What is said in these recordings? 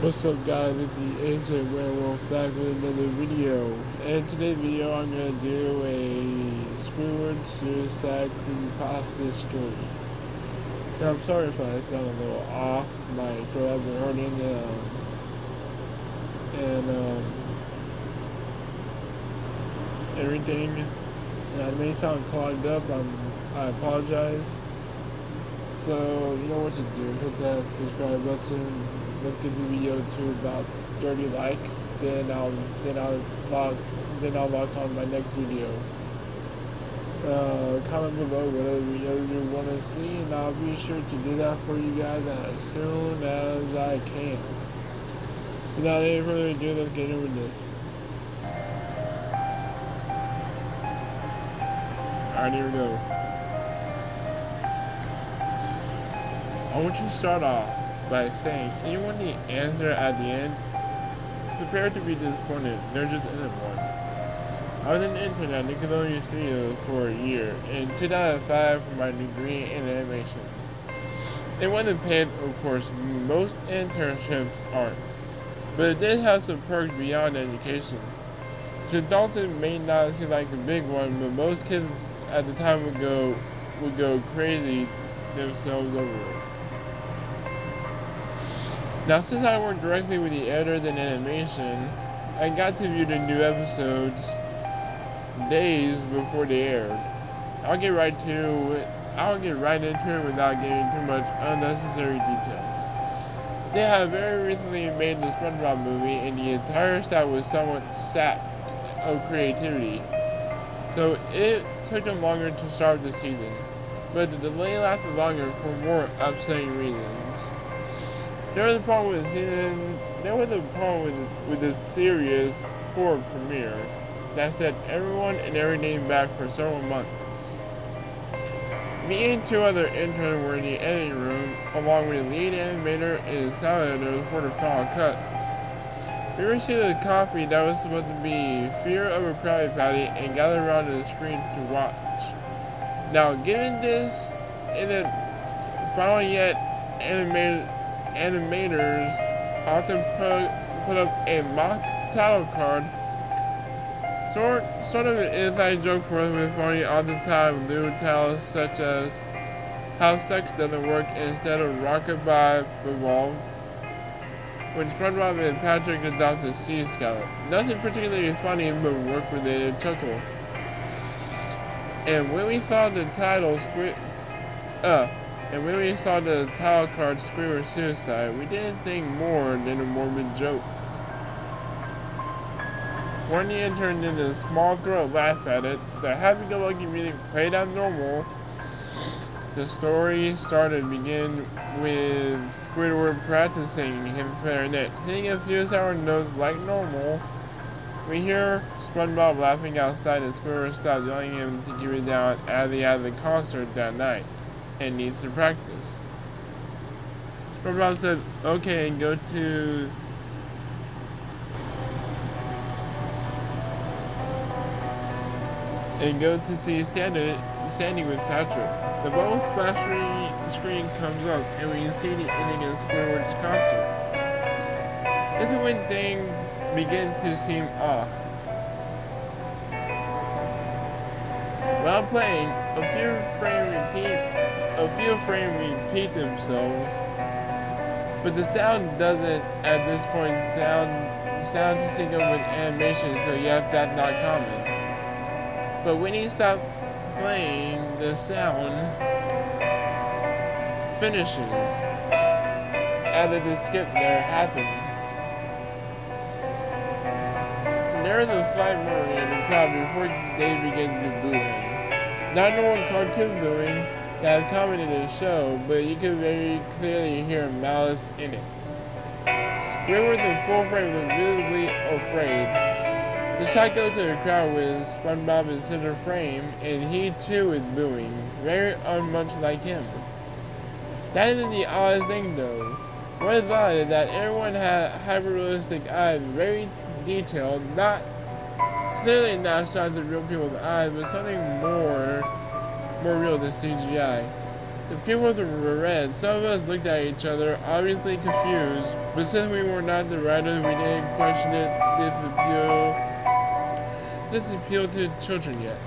What's up guys, it's the Ancient Werewolf back with another video. And today's video I'm going to do a Squidward suicide creepypasta story. Now I'm sorry if I sound a little off, my throat has been hurting and everything. And I may sound clogged up, I apologize. So you know what to do, hit that subscribe button. Let's get the video to about 30 likes, then I'll log on my next video. Comment below what other videos you want to see, and I'll be sure to do that for you guys as soon as I can. Without any further ado, let's get into this. Alright, here we go. I want you to start off by saying, anyone the answer at the end, prepare to be disappointed. There just isn't one. I was an intern at Nickelodeon Studios for a year in 2005 for my degree in animation. It wasn't paid, of course, most internships aren't, but it did have some perks beyond education. To adults it may not seem like a big one, but most kids at the time would go crazy themselves over it. Now, since I worked directly with the editors in animation, I got to view the new episodes days before they aired. I'll get right into it without getting too much unnecessary details. They have very recently made the SpongeBob movie, and the entire staff was somewhat sapped of creativity, so it took them longer to start the season. But the delay lasted longer for more upsetting reasons. There was a problem with the season. There was a problem with the series' poor premiere that set everyone and everything back for several months. Me and two other interns were in the editing room, along with the lead animator and sound editor for the final cut. We received a copy that was supposed to be Fear of a Krabby Patty and gathered around the screen to watch. Now, given this, in the final yet animators often put up a mock title card, sort of an inside joke for us with funny all the time new titles such as How Sex Doesn't Work instead of Rockabye Revolve, when SpongeBob and Patrick adopt a sea scallop. Nothing particularly funny, but work-related chuckle. And when we saw the title card Squidward Suicide, we didn't think more than a morbid joke. One of the interns did a small throat laugh at it. The happy-go-lucky music played as normal. The story began with Squidward practicing his clarinet, hitting a few sour notes like normal. We hear SpongeBob laughing outside and Squidward stops yelling at him to keep it down as he has a concert that night and needs to practice. SpongeBob said, okay, and go to see Sandy with Patrick. The bubble splash screen comes up and we see the ending of Squidward's concert. This is when things begin to seem off. While playing, a few frames repeat themselves, but the sound doesn't at this point sound to sync up with animation, so yes, that's not common. But when he stops playing, the sound finishes as if the skip there happened. There is a slight murmur in the crowd before they begin to boo him. Not normal cartoon booing that is common in the show, but you can very clearly hear malice in it. Squidward in full frame was visibly afraid. The shot goes to the crowd with SpongeBob in center frame, and he too is booing, very unmuch like him. That isn't the oddest thing though. What is odd is that everyone had hyper-realistic eyes, very detailed, clearly not shots of real people's eyes, but something more real than CGI. The people were red. Some of us looked at each other, obviously confused, but since we were not the writers, we didn't question it. This appeal to children yet.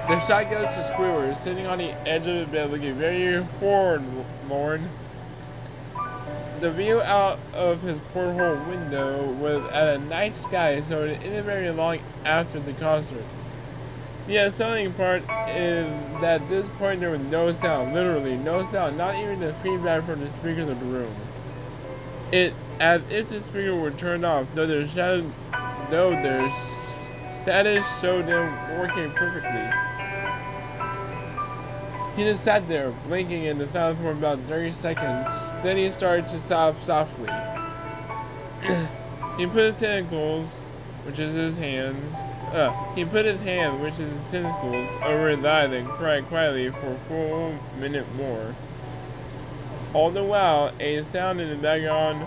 The shot goes to Squidward, sitting on the edge of the bed looking very forlorn. The view out of his porthole window was at a night sky, so it ended very long after the concert. The unsettling part is that at this point there was no sound, literally no sound, not even the feedback from the speakers of the room. It as if the speaker were turned off, though their status showed them working perfectly. He just sat there, blinking in the silence for about 30 seconds. Then he started to sob softly. He put his tentacles, which is his hands, he put his hand, which is his tentacles, over his eye, then cried quietly for a full minute more. All the while, a sound in the background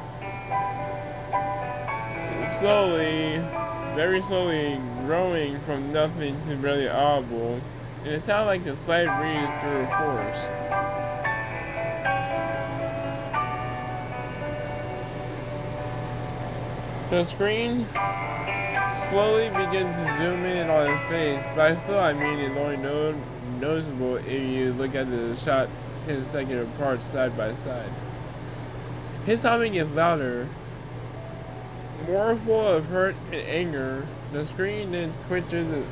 very slowly growing from nothing to barely audible, and it sounded like a slight breeze through a forest. The screen slowly begins to zoom in on his face. By slow, I mean it's only noticeable if you look at the shot 10 seconds apart side by side. His sobbing gets louder, more full of hurt and anger. The screen then twitches a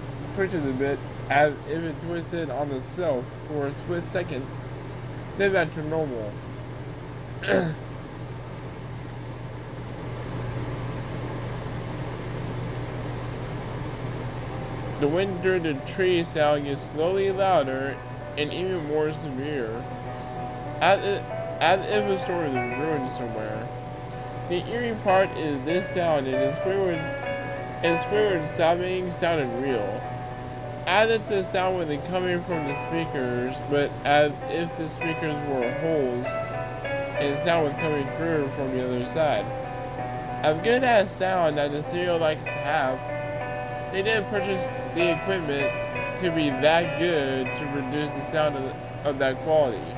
bit, as if it twisted on itself for a split second, then back to normal. The wind through the tree sound gets slowly louder and even more severe, as if a story was ruined somewhere. The eerie part is this sound, and Squidward's sobbing sounded real. As if the sound wasn't coming from the speakers, but as if the speakers were holes, and the sound was coming through from the other side. As good as sound that the studio likes to have, they didn't purchase the equipment to be that good to produce the sound of that quality.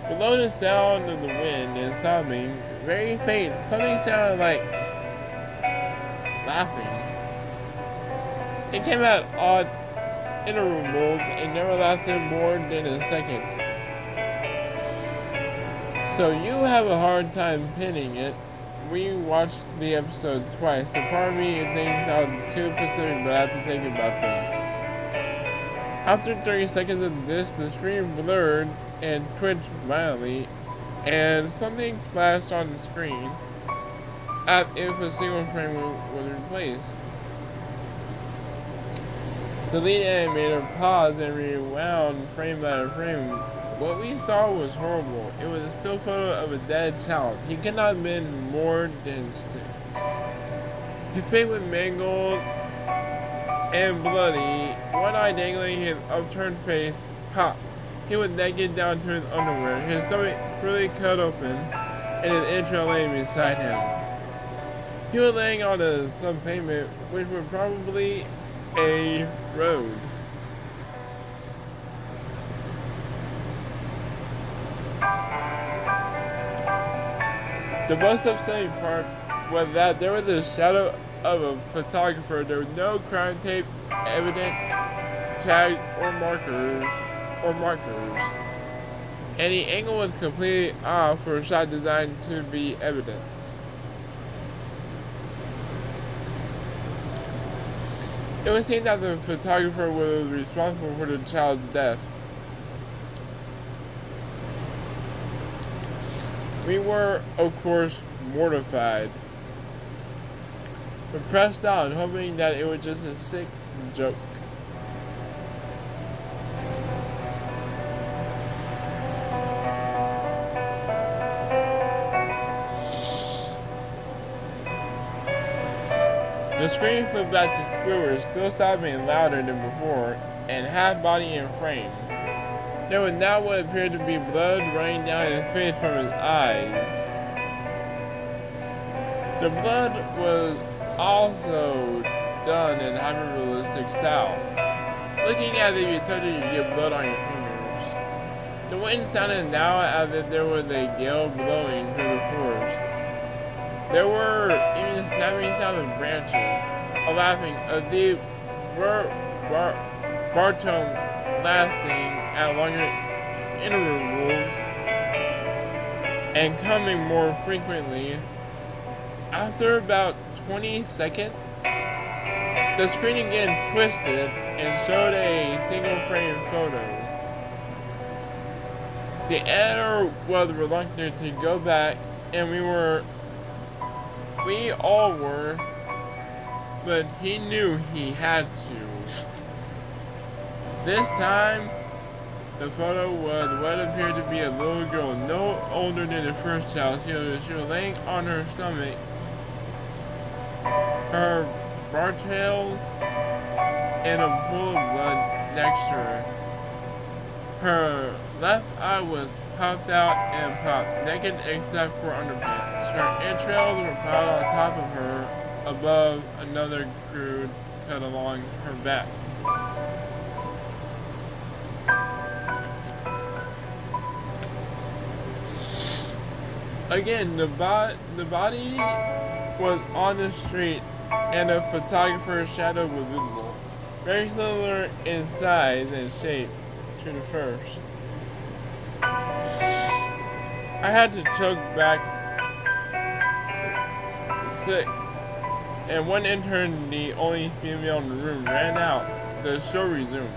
Below the sound of the wind and sobbing, very faint, something sounded like laughing. It came at odd intervals and never lasted more than a second. So you have a hard time pinning it. We watched the episode twice, so part of me thinks I was too specific, but I have to think about them. After 30 seconds of this, the screen blurred and twitched violently, and something flashed on the screen, as if a single frame was replaced. The lead animator paused and rewound frame by frame. What we saw was horrible. It was a still photo of a dead child. He could not have been more than 6. His face was mangled and bloody, one eye dangling, his upturned face popped. He was naked down to his underwear, his stomach fully cut open, and his entrail laying beside him. He was laying on some pavement, which was probably a road. The most upsetting part was that there was a shadow of a photographer. There was no crime tape, evidence, tag, or markers. And the angle was completely off for a shot designed to be evidence. It would seem that the photographer was responsible for the child's death. We were, of course, mortified, but pressed on, hoping that it was just a sick joke. The screen flipped back to Squidward, still sobbing louder than before, and half body and frame. There was now what appeared to be blood running down his face from his eyes. The blood was also done in hyper-realistic style. Looking at it, you touch it, you get blood on your fingers. The wind sounded now as if there was a gale blowing through the forest. There were even snapping sounds of branches, a laughing, a deep baritone lasting at longer intervals and coming more frequently. After about 20 seconds, the screen again twisted and showed a single frame photo. The editor was reluctant to go back, and we all were, but he knew he had to. This time, the photo was what appeared to be a little girl, no older than the first child. She was laying on her stomach, her bartails and a pool of blood next to her. Her left eye was popped out and popped, naked except for underpants. Her entrails were piled on top of her, above another crude cut along her back. Again, the body was on the street, and the photographer's shadow was visible, very similar in size and shape to the first. I had to choke back sick, and one intern, the only female in the room, ran out. The show resumed.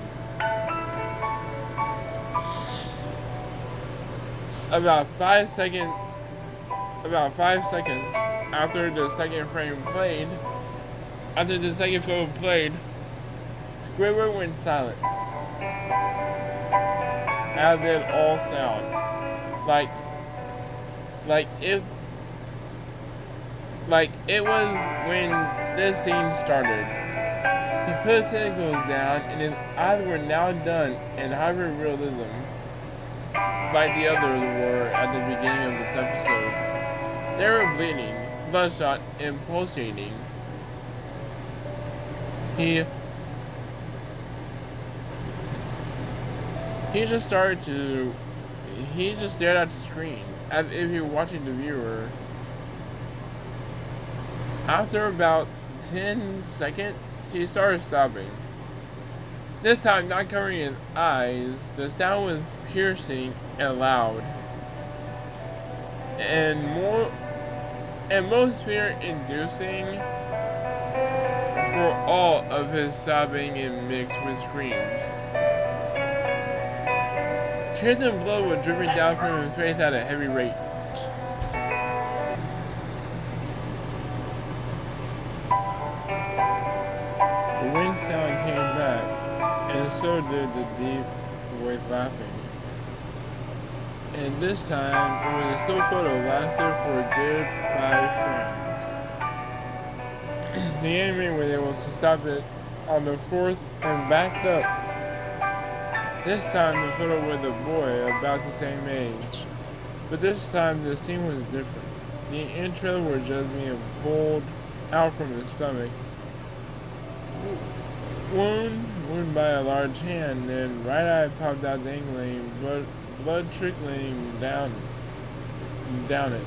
About 5 seconds after the second photo played, Squidward went silent, as did all sound, like it was when this scene started. He put his tentacles down, and his eyes were now done in hyper-realism, like the others were at the beginning of this episode. They were bleeding, bloodshot, and pulsating. He just stared at the screen, as if he were watching the viewer. After about 10 seconds, he started sobbing. This time, not covering his eyes. The sound was piercing and loud, and most fear-inducing, for all of his sobbing and mixed with screams. Tears and blood were dripping down from his face at a heavy rate. The wind sound came back, and so did the deep voice laughing. And this time, it was a still photo lasted for a good 5 frames. The animator was able to stop it on the fourth and backed up. This time, the photo was a boy about the same age, but this time the scene was different. The entrails were just being pulled out from his stomach. Wound by a large hand, and right eye popped out dangling, blood trickling down it.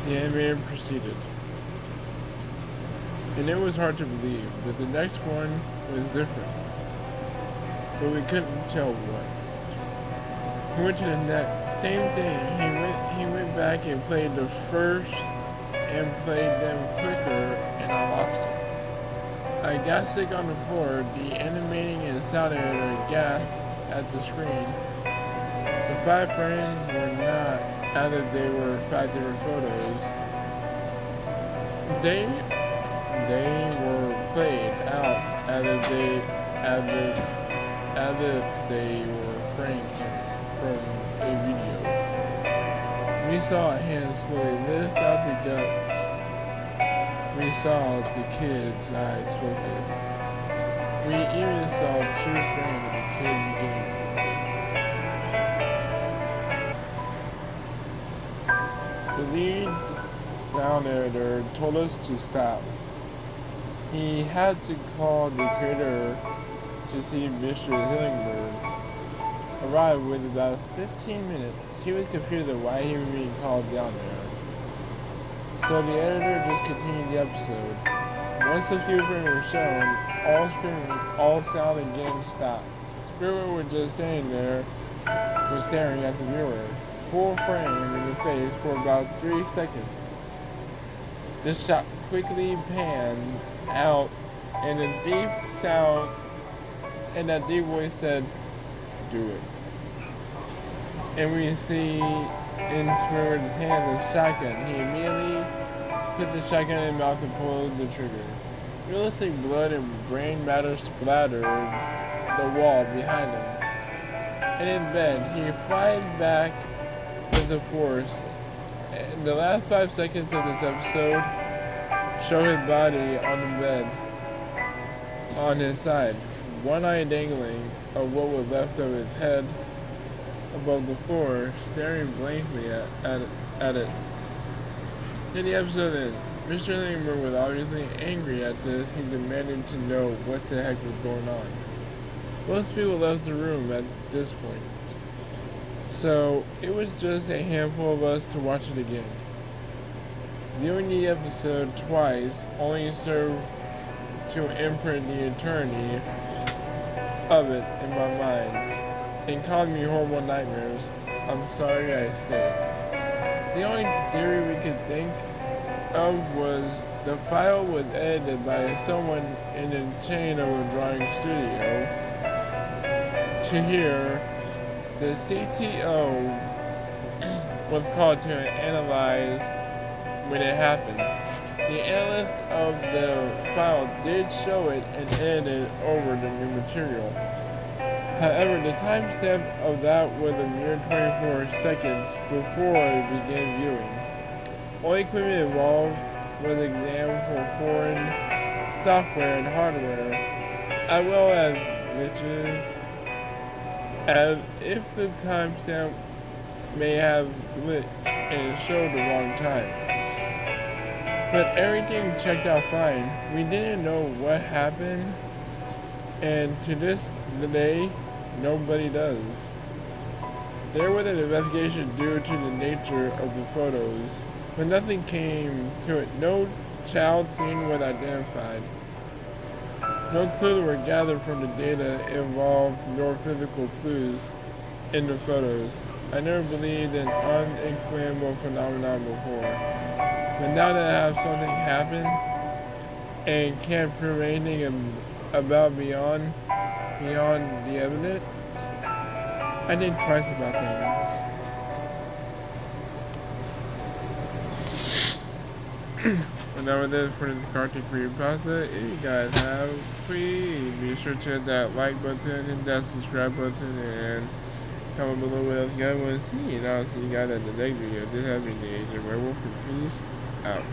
The animator proceeded. And it was hard to believe, but the next one was different. But we couldn't tell what. He went to the next. Same thing. He went back and played the first and played them quicker, and I lost him. I got sick on the floor, the animating and sound editor gasped at the screen. The 5 frames were not as if they were 5 different photos. They were played out as if they were frames from a video. We saw a hand slowly lift out the guts. We saw the kid's eyes focused. We even saw 2 frames of the kid beginning to blink. The lead sound editor told us to stop. He had to call the creator to see Mr. Hillingbird arrive with about 15 minutes. He was confused at why he was being called down there. So the editor just continued the episode. Once the few frames were shown, all sound again stopped. Squidward was just standing there, was staring at the viewer, full frame in the face for about 3 seconds. The shot quickly panned out, and a deep sound, and that deep voice said, "Do it." And we see in Squidward's hand a shotgun. He immediately put the shotgun in his mouth and pulled the trigger. Realistic blood and brain matter splattered the wall behind him. And in bed, he fired back with the force. And the last 5 seconds of this episode show his body on the bed, on his side, one eye dangling of what was left of his head above the floor, staring blankly at it. Then the episode ended. Mr. Hillingbird was obviously angry at this. He demanded to know what the heck was going on. Most people left the room at this point, so it was just a handful of us to watch it again. Viewing the episode twice only served to imprint the eternity of it in my mind and caused me horrible nightmares. I'm sorry I stayed. The only theory we could think of was the file was edited by someone in the chain of a drawing studio. To hear, the CTO was called to analyze when it happened. The analyst of the file did show it and edited over the new material. However, the timestamp of that was a mere 24 seconds before it began viewing. All equipment involved was examined for foreign software and hardware, as well as glitches, as if the timestamp may have glitched and showed the wrong time. But everything checked out fine. We didn't know what happened, and to this day, nobody does. There was an investigation due to the nature of the photos, but nothing came to it. No child scene was identified. No clues were gathered from the data involved, nor physical clues in the photos. I never believed in unexplainable phenomenon before. But now that I have something happen and can't prove anything about beyond the evidence, I think twice about things. And that was it for this cartoon creepypasta. If you guys have, please be sure to hit that like button, hit that subscribe button, and comment below what else you guys want to see. And I'll see you guys at the next video. This has been the Agent Werewolf, and peace out.